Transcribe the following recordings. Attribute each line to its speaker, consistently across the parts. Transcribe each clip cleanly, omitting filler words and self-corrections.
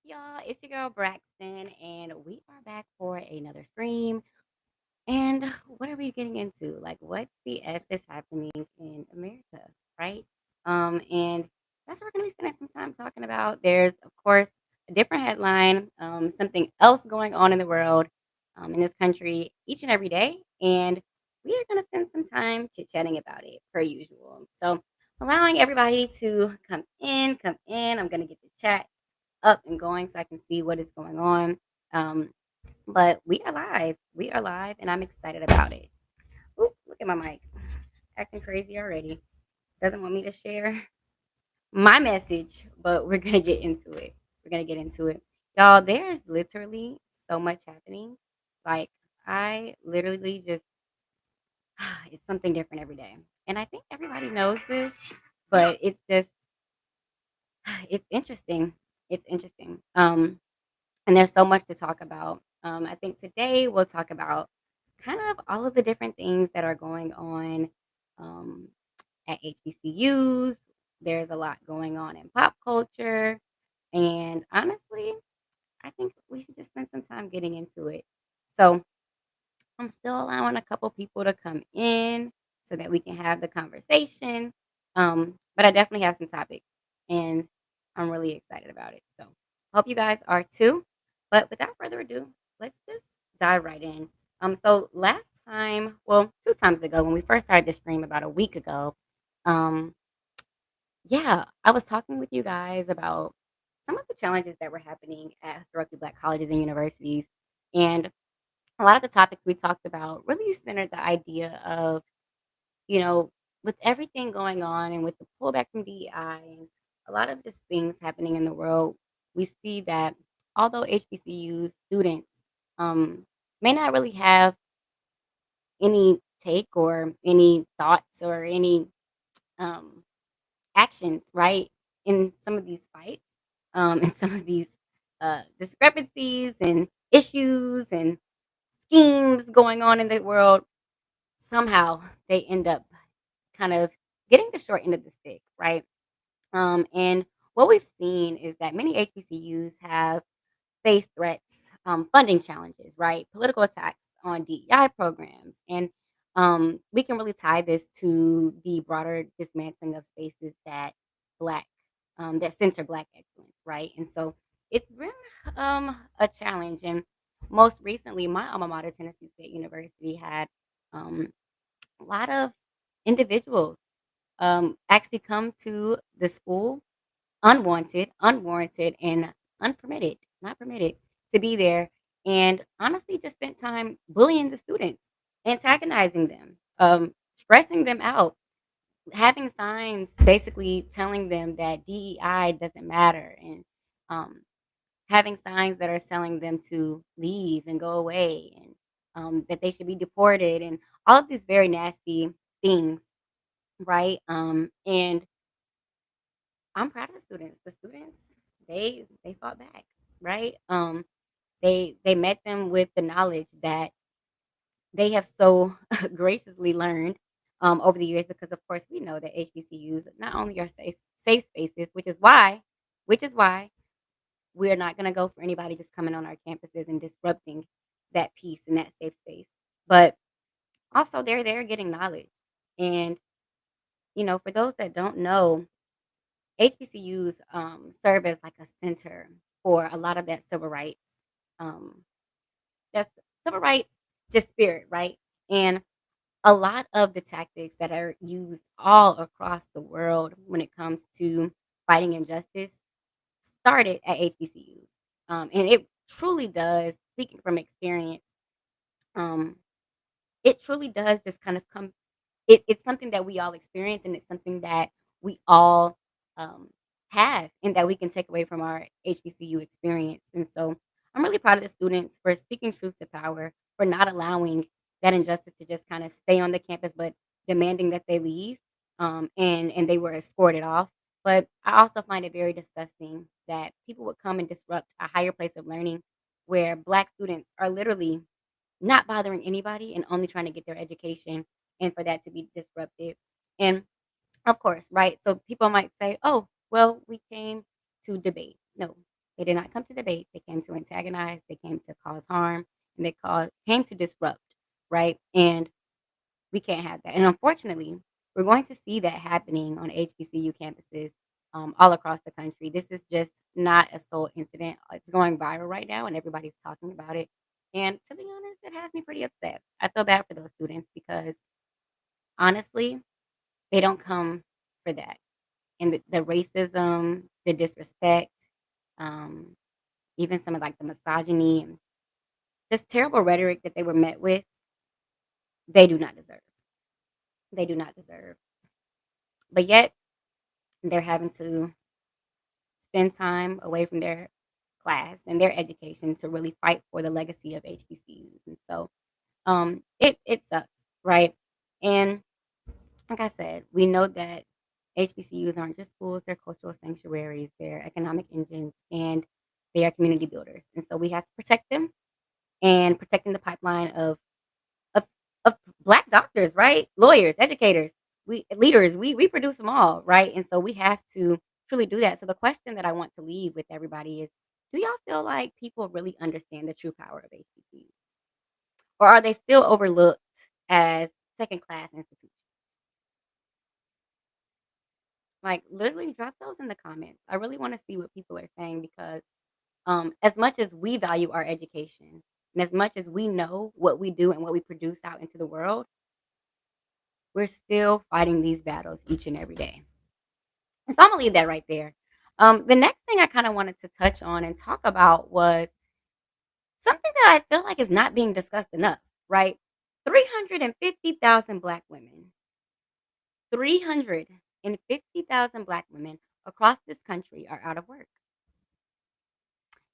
Speaker 1: Y'all? It's your girl Braxton, and we are back for another stream. And what are we getting into? Like, what the F is happening in America, right? And that's what we're going to be spending some time talking about. There's, of course, a different headline, something else going on in the world, in this country each and every day. And we are going to spend some time chit chatting about it, per usual. So, allowing everybody to come in. I'm going to get the chat up and going so I can see what is going on. Um, but we are live. We are live, and I'm excited about it. Oop, look at my mic. Acting crazy already. Doesn't want me to share my message, but we're going to get into it. We're going to get into it. Y'all, there's literally so much happening. Like, I literally just, it's something different every day. And I think everybody knows this, but it's just, it's interesting. It's interesting. And there's so much to talk about. I think today we'll talk about kind of all of the different things that are going on um, at HBCUs. There's a lot going on in pop culture. And honestly, I think we should just spend some time getting into it. So I'm still allowing a couple people to come in so that we can have the conversation. But I definitely have some topics and I'm really excited about it. So hope you guys are too. But without further ado, let's just dive right in. So last time, well, 2 times ago, when we first started the stream about a week ago, um, yeah, I was talking with you guys about some of the challenges that were happening at historically black colleges and universities. And a lot of the topics we talked about really centered the idea of, you know, with everything going on and with the pullback from DEI and a lot of just things happening in the world, we see that although HBCU students um, may not really have any take or any thoughts or any um, actions, right, in some of these fights, and some of these discrepancies and issues and schemes going on in the world, somehow they end up kind of getting the short end of the stick, right? And what we've seen is that many HBCUs have faced threats, funding challenges, right? Political attacks on DEI programs. And we can really tie this to the broader dismantling of spaces black, that center black excellence, right? And so it's been a challenge. And most recently, my alma mater, Tennessee State University, had um, a lot of individuals actually come to the school unwanted, unwarranted, and unpermitted, not permitted to be there. And honestly, just spent time bullying the students, antagonizing them, stressing them out, having signs basically telling them that DEI doesn't matter, and um, having signs that are telling them to leave and go away, and that they should be deported, and all of these very nasty things, right? And I'm proud of the students. The students, they fought back, right? They met them with the knowledge that they have so graciously learned over the years, because of course we know that HBCUs not only are safe spaces, which is why we're not going to go for anybody just coming on our campuses and disrupting that peace and that safe space, but also they're there getting knowledge. And for those that don't know, HBCUs serve as like a center for a lot of that civil rights. Um, that's civil rights, just spirit, right? And a lot of the tactics that are used all across the world when it comes to fighting injustice started at HBCUs. And it truly does, speaking from experience, um, it truly does just kind of come it's something that we all experience, and it's something that we all um, have and that we can take away from our HBCU experience. And so I'm really proud of the students for speaking truth to power, for not allowing that injustice to just kind of stay on the campus, but demanding that they leave, and they were escorted off. But I also find it very disgusting that people would come and disrupt a higher place of learning where Black students are literally not bothering anybody and only trying to get their education, and for that to be disrupted. And of course, right? So people might say, "Oh, well, we came to debate." No, They did not come to debate. They came to antagonize. They came to cause harm, and came to disrupt, right? And we can't have that. And unfortunately, we're going to see that happening on HBCU campuses all across the country. This is just not a sole incident. It's going viral right now, and everybody's talking about it. And to be honest, it has me pretty upset. I feel bad for those students because honestly, they don't come for that. And the racism, the disrespect, um, even some of like the misogyny and this terrible rhetoric that they were met with, they do not deserve. They do not deserve. But yet, they're having to spend time away from their class and their education to really fight for the legacy of HBCUs. And so it sucks, right? And like I said, we know that HBCUs aren't just schools, they're cultural sanctuaries, they're economic engines, and they are community builders. And so we have to protect them and protecting the pipeline of of black doctors, right? Lawyers, educators, we leaders, we produce them all, right? And so we have to truly do that. So the question that I want to leave with everybody is, do y'all feel like people really understand the true power of HBCUs? Or are they still overlooked as second class institutions? Like literally drop those in the comments. I really want to see what people are saying because as much as we value our education and as much as we know what we do and what we produce out into the world, we're still fighting these battles each and every day. And so I'm gonna leave that right there. The next thing I kind of wanted to touch on and talk about was something that I feel like is not being discussed enough, right? 350,000 black women, 350,000 black women across this country are out of work.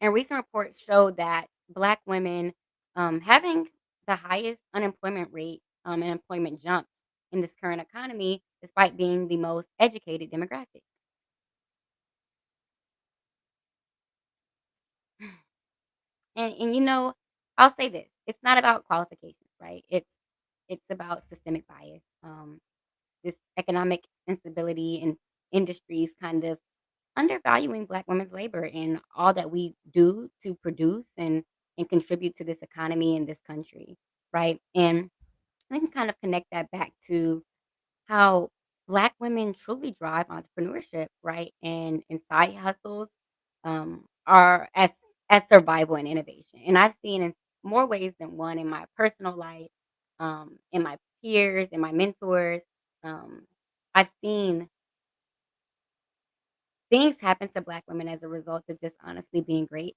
Speaker 1: And recent reports show that black women having the highest unemployment rate and employment jumps in this current economy, despite being the most educated demographic. And I'll say this: it's not about qualifications, right? It's about systemic bias. This economic instability in industries kind of undervaluing black women's labor and all that we do to produce and contribute to this economy in this country, right? And I can kind of connect that back to how black women truly drive entrepreneurship, right? And side hustles are as survival and innovation. And I've seen in more ways than one in my personal life, in my peers, in my mentors. Um, I've seen things happen to black women as a result of just honestly being great,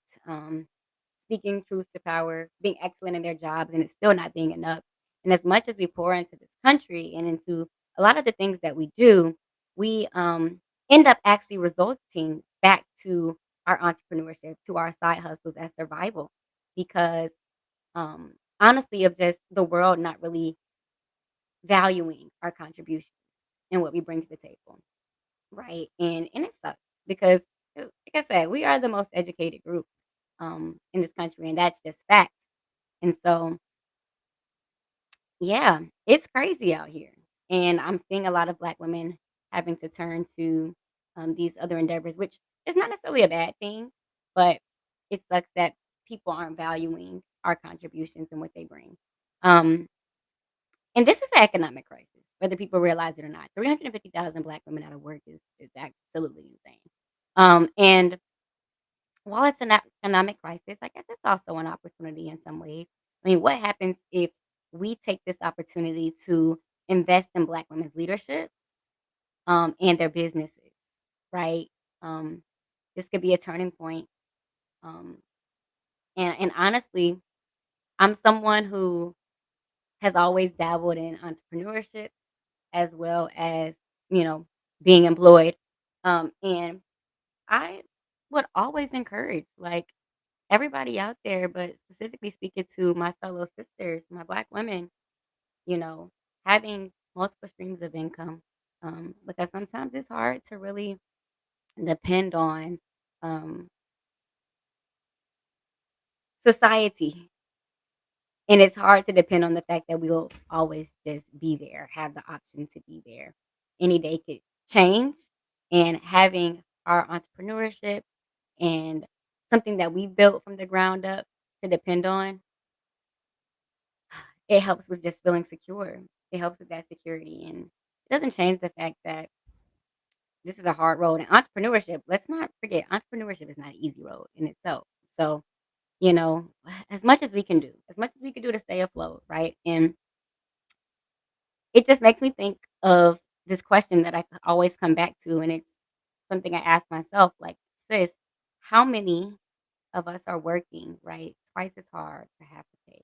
Speaker 1: speaking truth to power, being excellent in their jobs, and it's still not being enough. And as much as we pour into this country and into a lot of the things that we do, we end up actually resulting back to our entrepreneurship, to our side hustles as survival, because honestly, of just the world not really valuing our contribution and what we bring to the table. Right, and it sucks because, like I said, we are the most educated group, in this country, and that's just facts. And so, yeah, it's crazy out here, and I'm seeing a lot of Black women having to turn to, these other endeavors, which is not necessarily a bad thing, but it sucks that people aren't valuing our contributions and what they bring. Um, and this is an economic crisis, whether people realize it or not. 350,000 Black women out of work is absolutely insane. And while it's an economic crisis, I guess it's also an opportunity in some ways. I mean, what happens if we take this opportunity to invest in Black women's leadership and their businesses, right? Um, this could be a turning point. Um, and honestly, I'm someone who has always dabbled in entrepreneurship as well as, you know, being employed. And I would always encourage like everybody out there, but specifically speaking to my fellow sisters, my black women, you know, having multiple streams of income. Because sometimes it's hard to really depend on um, society. And it's hard to depend on the fact that we'll always just be there, have the option to be there. Any day could change. And having our entrepreneurship and something that we built from the ground up to depend on, it helps with just feeling secure. It helps with that security, and it doesn't change the fact that this is a hard road. And entrepreneurship, let's not forget, entrepreneurship is not an easy road in itself. So, you know, as much as we can do, as much as we can do to stay afloat, right? And it just makes me think of this question that I always come back to, and it's something I ask myself, like, sis, how many of us are working, right, twice as hard for half the pay,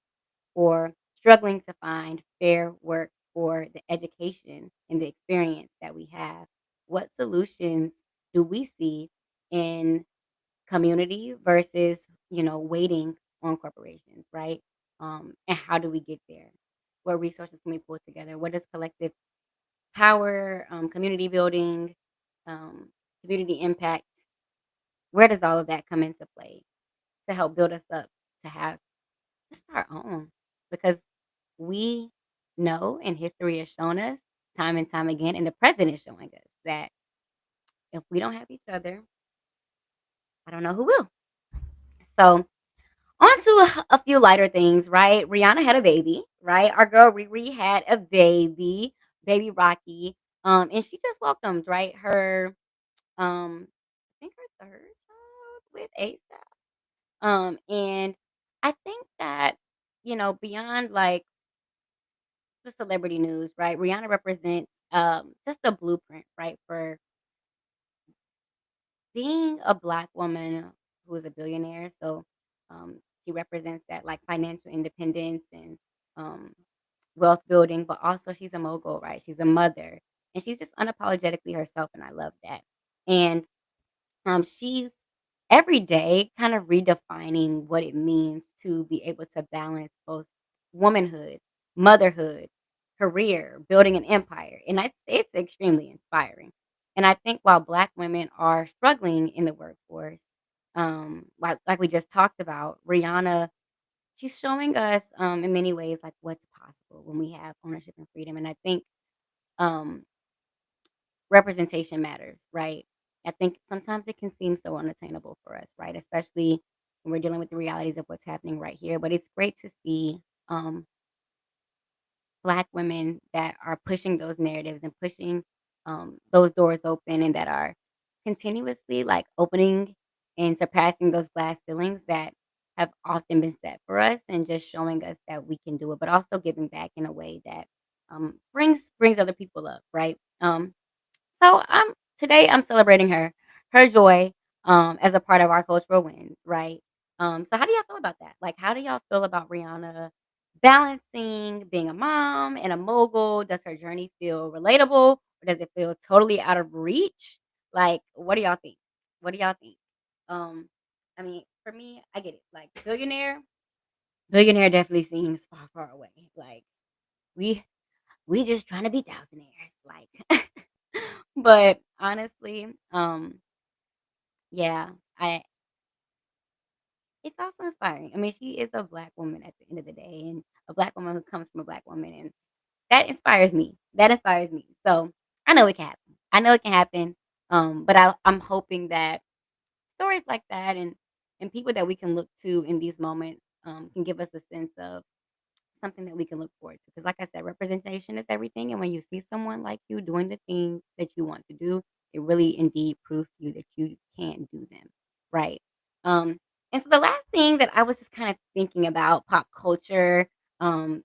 Speaker 1: or struggling to find fair work for the education and the experience that we have? What solutions do we see in community versus, waiting on corporations, right? And how do we get there? What resources can we pull together? What does collective power, community building, um, community impact, where does all of that come into play to help build us up to have just our own? Because we know, and history has shown us time and time again, and the president is showing us that if we don't have each other, I don't know who will. So, on to a few lighter things, right? Rihanna had a baby, right? Our girl Riri had a baby Rocky. And she just welcomed, right, her I think her third child with ASAP. And I think that, beyond like the celebrity news, right? Rihanna represents just a blueprint, right, for being a black woman who is a billionaire. So she represents that like financial independence and um wealth building, but also she's a mogul, right? She's a mother, and she's just unapologetically herself, and I love that. And she's every day kind of redefining what it means to be able to balance both womanhood, motherhood, career, building an empire. And it's extremely inspiring. And I think while Black women are struggling in the workforce, like we just talked about, Rihanna, she's showing us in many ways like what's possible when we have ownership and freedom. And I think um, representation matters, right? I think sometimes it can seem so unattainable for us, right? Especially when we're dealing with the realities of what's happening right here. But it's great to see um, Black women that are pushing those narratives and pushing those doors open, and that are continuously like opening and surpassing those glass ceilings that have often been set for us, and just showing us that we can do it, but also giving back in a way that brings other people up, right? So I'm celebrating her joy, as a part of our cultural wins, right? So how do y'all feel about that? Like, how do y'all feel about Rihanna balancing being a mom and a mogul? Does her journey feel relatable, or does it feel totally out of reach? Like, what do y'all think? What do y'all think? Um, I mean, for me, I get it. Like, billionaire definitely seems far, far away. Like, we we just trying to be thousandaires, like. But honestly, yeah, I it's also inspiring. I mean, she is a black woman at the end of the day, and a black woman who comes from a black woman, and that inspires me. That inspires me. So I know it can happen. I know it can happen. But I'm hoping that stories like that, and people that we can look to in these moments can give us a sense of something that we can look forward to. Because like I said, representation is everything, and when you see someone like you doing the things that you want to do, it really indeed proves to you that you can do them, right? Um, and so the last thing that I was just kind of thinking about pop culture,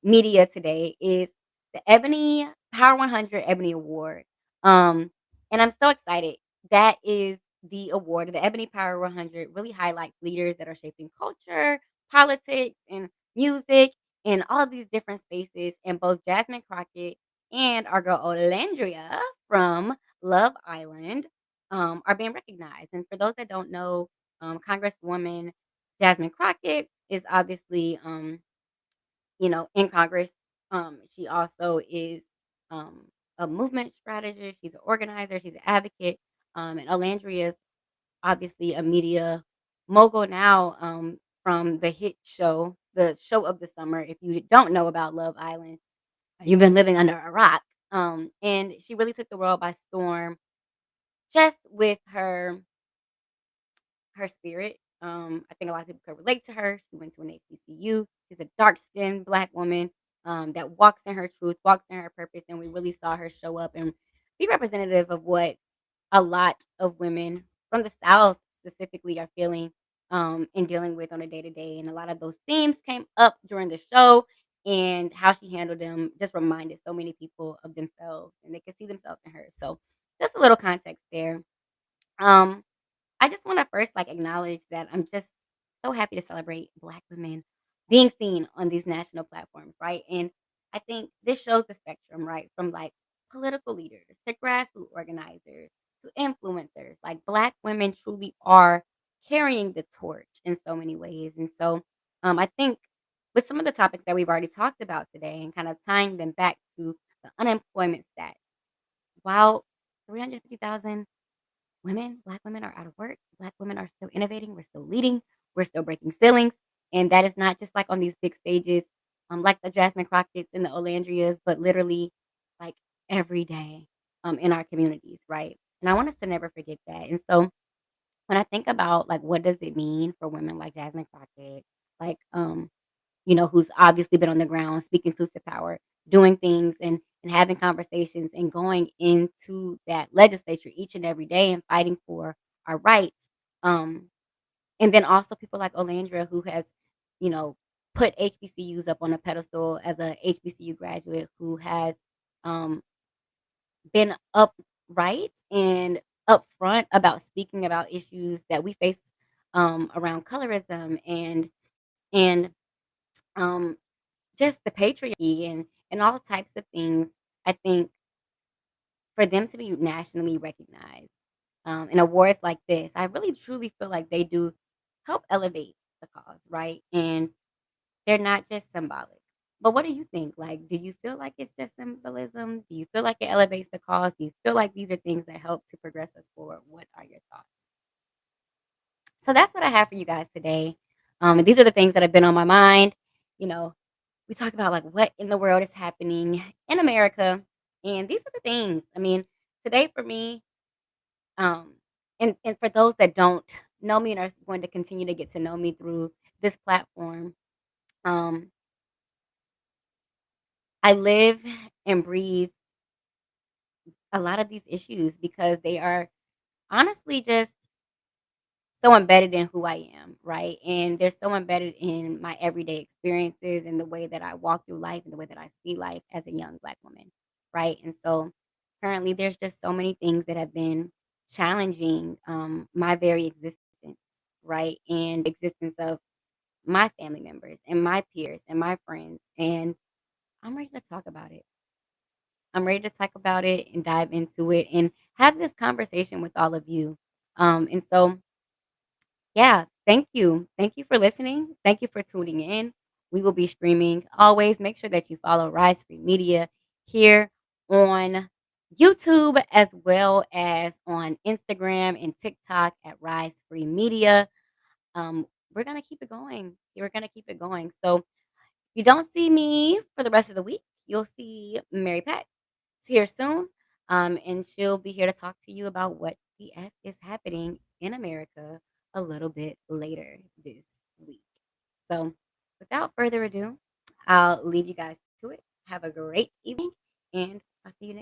Speaker 1: media today is the Ebony Power 100 Ebony Award. Um, and I'm so excited. That is the award. The Ebony Power 100 really highlights leaders that are shaping culture, politics, and music in all of these different spaces, and both Jasmine Crockett and our girl Olandria from Love Island are being recognized. And for those that don't know, Congresswoman Jasmine Crockett is obviously, in Congress. She also is um, a movement strategist. She's an organizer. She's an advocate. And Olandria is obviously a media mogul now, from the hit show, the show of the summer. If you don't know about Love Island, you've been living under a rock. And she really took the world by storm just with her spirit. I think a lot of people could relate to her. She went to an HBCU. She's a dark-skinned Black woman, that walks in her truth, walks in her purpose, and we really saw her show up and be representative of what a lot of women from the South specifically are feeling, and dealing with on a day-to-day, and a lot of those themes came up during the show, and how she handled them just reminded so many people of themselves, and they could see themselves in her. So, just a little context there. Um I just wanna first, like, acknowledge that I'm just so happy to celebrate Black women being seen on these national platforms, right? And I think this shows the spectrum, right? From, like, political leaders to grassroots organizers to influencers. Like, Black women truly are carrying the torch in so many ways. And so, I think with some of the topics that we've already talked about today and kind of tying them back to the unemployment stats, while 350,000 Black women are out of work. Black women are still innovating. We're still leading. We're still breaking ceilings. And that is not just like on these big stages, like the Jasmine Crockett's and the Olandrias, but literally like every day in our communities, right? And I want us to never forget that. And so when I think about like what does it mean for women like Jasmine Crockett, like who's obviously been on the ground speaking truth to power, doing things and having conversations and going into that legislature each and every day and fighting for our rights. Um, and then also people like Olandra who has, you know, put HBCUs up on a pedestal as a HBCU graduate who has um, been upright and upfront about speaking about issues that we face around colorism and um, just the patriarchy and all types of things. I think for them to be nationally recognized, in awards like this, I really truly feel like they do help elevate the cause, right? And they're not just symbolic. But what do you think? Like, do you feel like it's just symbolism? Do you feel like it elevates the cause? Do you feel like these are things that help to progress us forward? What are your thoughts? So that's what I have for you guys today. And these are the things that have been on my mind. You know, we talk about like what in the world is happening in America, and these are the things. I mean, today for me, um, and for those that don't know me and are going to continue to get to know me through this platform, um, I live and breathe a lot of these issues because they are honestly just so embedded in who I am, right? And they're so embedded in my everyday experiences and the way that I walk through life and the way that I see life as a young Black woman, right? And so currently, there's just so many things that have been challenging my very existence, right? And existence of my family members and my peers and my friends. And I'm ready to talk about it. I'm ready to talk about it and dive into it and have this conversation with all of you. And so, yeah, thank you. Thank you for listening. Thank you for tuning in. We will be streaming. Always make sure that you follow Rise Free Media here on YouTube as well as on Instagram and TikTok at Rise Free Media. We're gonna keep it going. We're gonna keep it going. So if you don't see me for the rest of the week, you'll see Mary Pat here soon. And she'll be here to talk to you about what the F is happening in America a little bit later this week. So, without further ado, I'll leave you guys to it. Have a great evening, and I'll see you next.